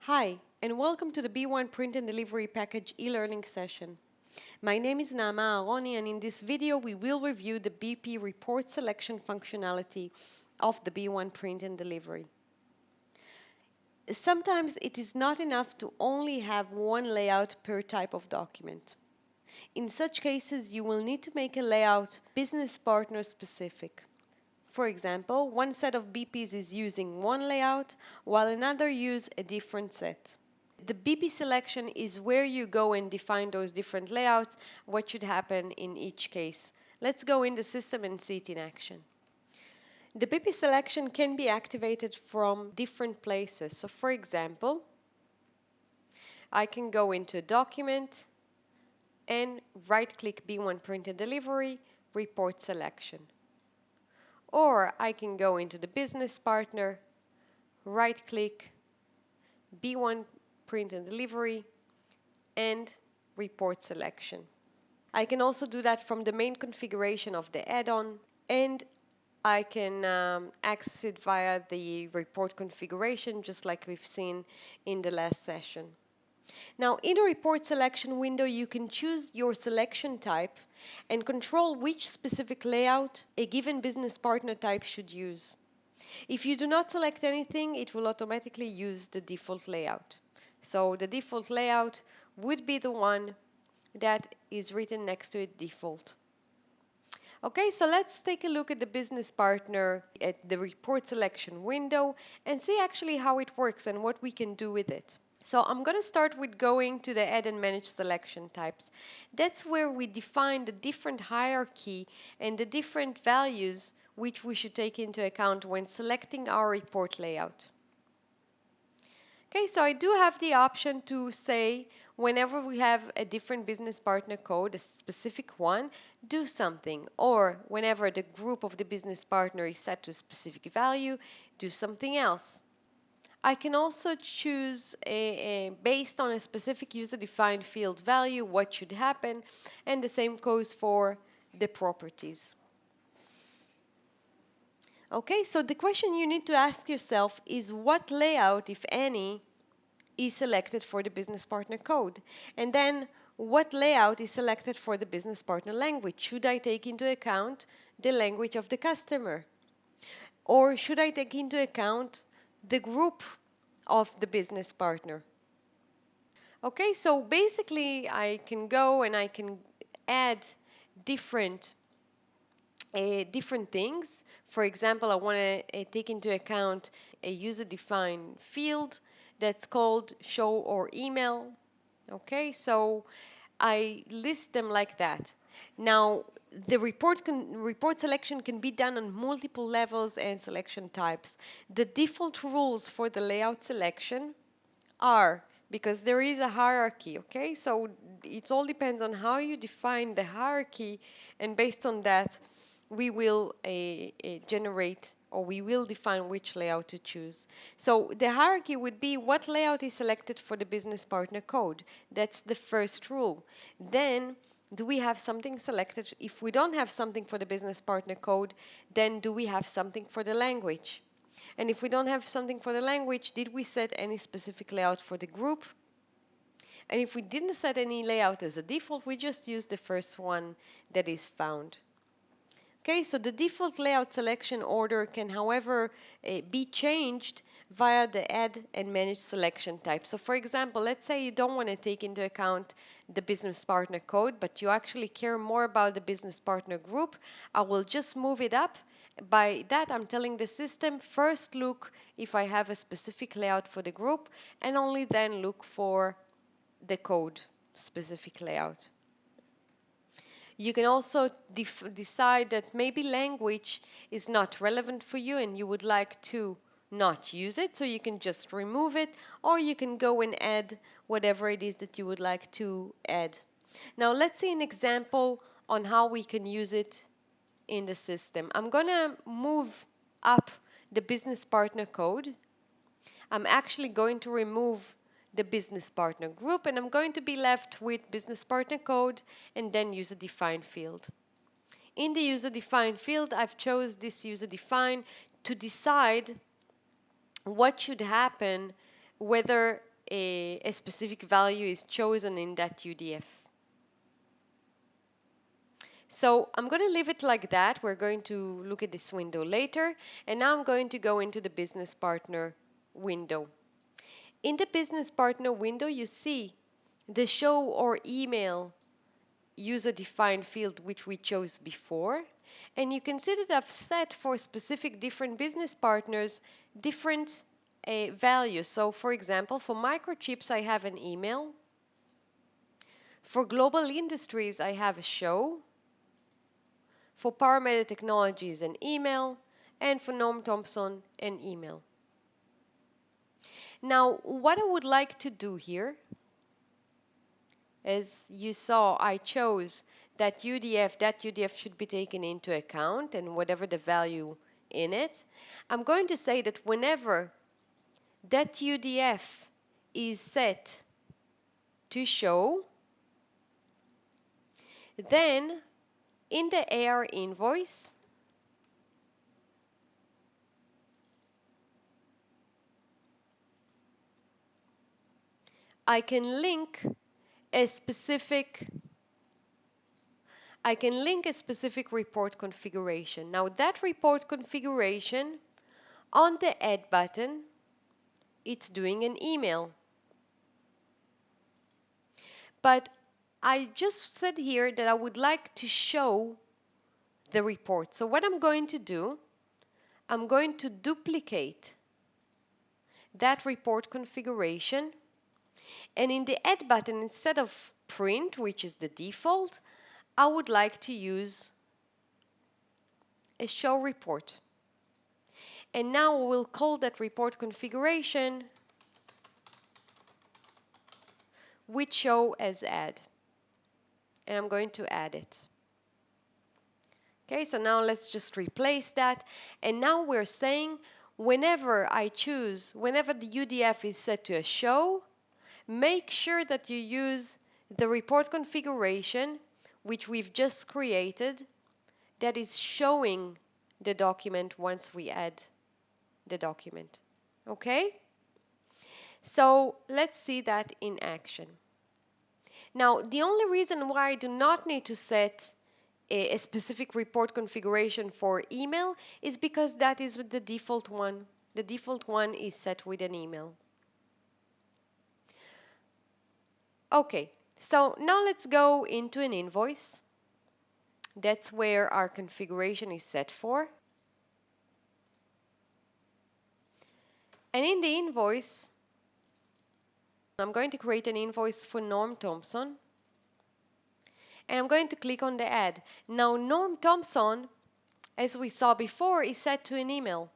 Hi, and welcome to the B1 Print and Delivery Package e-learning session. My name is Naama Aroni, and in this video we will review the BP report selection functionality of the B1 Print and Delivery. Sometimes it is not enough to only have one layout per type of document. In such cases, you will need to make a layout business partner specific. For example, one set of BPs is using one layout, while another use a different set. The BP selection is where you go and define those different layouts, what should happen in each case. Let's go in the system and see it in action. The BP selection can be activated from different places. So for example, I can go into a document and right-click B1 Print and Delivery, Report Selection. Or I can go into the business partner, right-click, B1 Print and Delivery, and Report Selection. I can also do that from the main configuration of the add-on, and I can access it via the report configuration, just like we've seen in the last session. Now, in the report selection window, you can choose your selection type and control which specific layout a given business partner type should use. If you do not select anything, it will automatically use the default layout. So the default layout would be the one that is written next to it, default. Okay, so let's take a look at the business partner at the report selection window and see actually how it works and what we can do with it. So I'm going to start with going to the add and manage selection types. That's where we define the different hierarchy and the different values which we should take into account when selecting our report layout. Okay, so I do have the option to say whenever we have a different business partner code, a specific one, do something. Or whenever the group of the business partner is set to a specific value, do something else. I can also choose based on a specific user-defined field value what should happen, and the same goes for the properties. Okay, so the question you need to ask yourself is what layout, if any, is selected for the business partner code? And then what layout is selected for the business partner language? Should I take into account the language of the customer? Or should I take into account the group of the business partner? Okay, so basically I can go and I can add different different things. For example, I want to take into account a user-defined field that's called show or email. Okay, so I list them like that. Now, the report selection can be done on multiple levels and selection types. The default rules for the layout selection are, because there is a hierarchy, okay? So it all depends on how you define the hierarchy, and based on that, we will generate, or we will define which layout to choose. So the hierarchy would be what layout is selected for the business partner code. That's the first rule. Then, do we have something selected? If we don't have something for the business partner code, then do we have something for the language? And if we don't have something for the language, did we set any specific layout for the group? And if we didn't set any layout as a default, we just use the first one that is found. Okay, so the default layout selection order can, however, be changed via the add and manage selection type. So for example, let's say you don't want to take into account the business partner code, but you actually care more about the business partner group. I will just move it up. By that, I'm telling the system, first look if I have a specific layout for the group, and only then look for the code specific layout. You can also decide that maybe language is not relevant for you and you would like to not use it, so you can just remove it, or you can go and add whatever it is that you would like to add. Now let's see an example on how we can use it in the system. I'm going to move up the business partner code. I'm actually going to remove the business partner group, and I'm going to be left with business partner code and then user defined field. In the user defined field, I've chose this user defined to decide what should happen, whether a specific value is chosen in that UDF. So I'm going to leave it like that. We're going to look at this window later. And now I'm going to go into the business partner window. In the business partner window, you see the show or email user-defined field which we chose before. And you can see that I've set for specific different business partners different values. So for example, for microchips, I have an email. For global industries, I have a show. For Parameta Technologies, an email. And for Norm Thompson, an email. Now, what I would like to do here, as you saw, I chose that UDF should be taken into account and whatever the value in it. I'm going to say that whenever that UDF is set to show, then in the Air Invoice, I can link a specific report configuration. Now that report configuration on the Add button, it's doing an email. But I just said here that I would like to show the report. So what I'm going to do, I'm going to duplicate that report configuration. And in the Add button, instead of print, which is the default, I would like to use a show report. And now we'll call that report configuration with show as add. And I'm going to add it. Okay, so now let's just replace that. And now we're saying whenever the UDF is set to a show, make sure that you use the report configuration which we've just created that is showing the document once we add the document. Okay? So let's see that in action. Now, the only reason why I do not need to set a specific report configuration for email is because that is the default one. The default one is set with an email. Okay, so now let's go into an invoice. That's where our configuration is set for. And in the invoice, I'm going to create an invoice for Norm Thompson. And I'm going to click on the add. Now, Norm Thompson, as we saw before, is set to an email.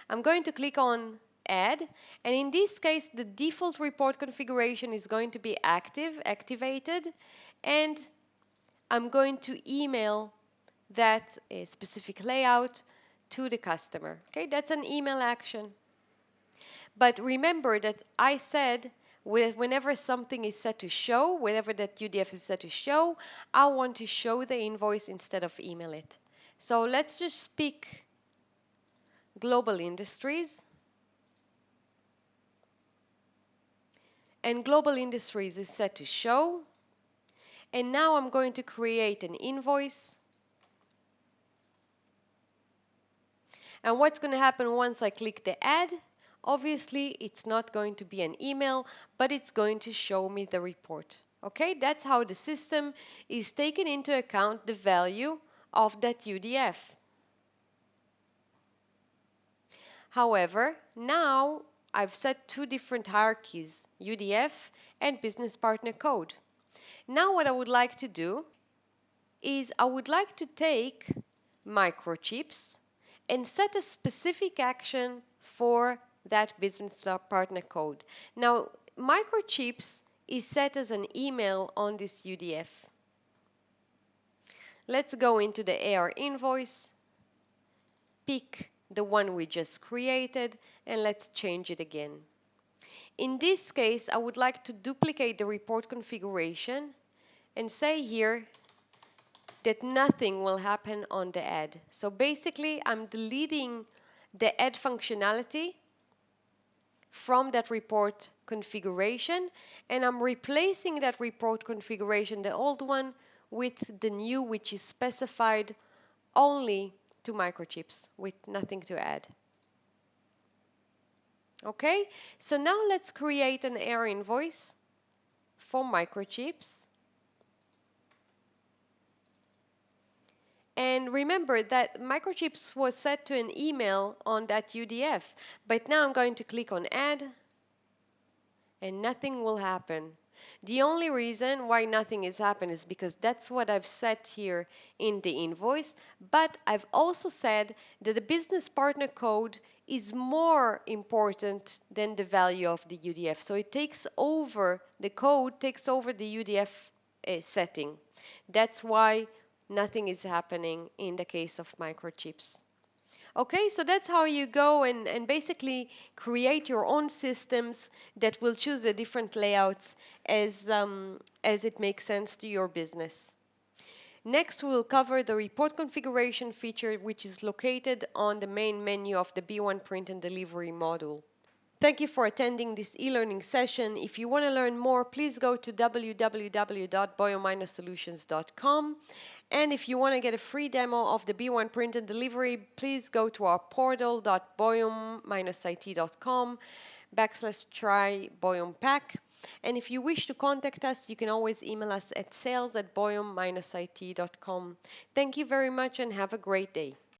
I'm going to click on add, and in this case the default report configuration is going to be activated, and I'm going to email that specific layout to the customer. Okay, that's an email action. But remember that I said whenever something is set to show, whenever that UDF is set to show, I want to show the invoice instead of email it. So let's just pick global industries. And global industries is set to show. And now I'm going to create an invoice. And what's going to happen once I click the add? Obviously, it's not going to be an email, but it's going to show me the report. Okay, that's how the system is taking into account the value of that UDF. However, now I've set two different hierarchies, UDF and business partner code. Now what I would like to do is I would like to take microchips and set a specific action for that business partner code. Now, microchips is set as an email on this UDF. Let's go into the Air Invoice, pick the one we just created, and let's change it again. In this case, I would like to duplicate the report configuration and say here that nothing will happen on the add. So basically, I'm deleting the add functionality from that report configuration, and I'm replacing that report configuration, the old one, with the new, which is specified only to microchips with nothing to add. Okay, so now let's create an Air Invoice for microchips. And remember that microchips was set to an email on that UDF, but now I'm going to click on add and nothing will happen. The only reason why nothing is happening is because that's what I've set here in the invoice, but I've also said that the business partner code is more important than the value of the UDF. So it takes over, the code takes over the UDF setting. That's why nothing is happening in the case of microchips. Okay, so that's how you go and basically create your own systems that will choose the different layouts as it makes sense to your business. Next, we'll cover the report configuration feature, which is located on the main menu of the B1 print and delivery module. Thank you for attending this e-learning session. If you want to learn more, please go to www.boyum-solutions.com. And if you want to get a free demo of the B1 print and delivery, please go to our portal.boyum-it.com/try Boyum Pack. And if you wish to contact us, you can always email us at sales@boyum-it.com. Thank you very much and have a great day.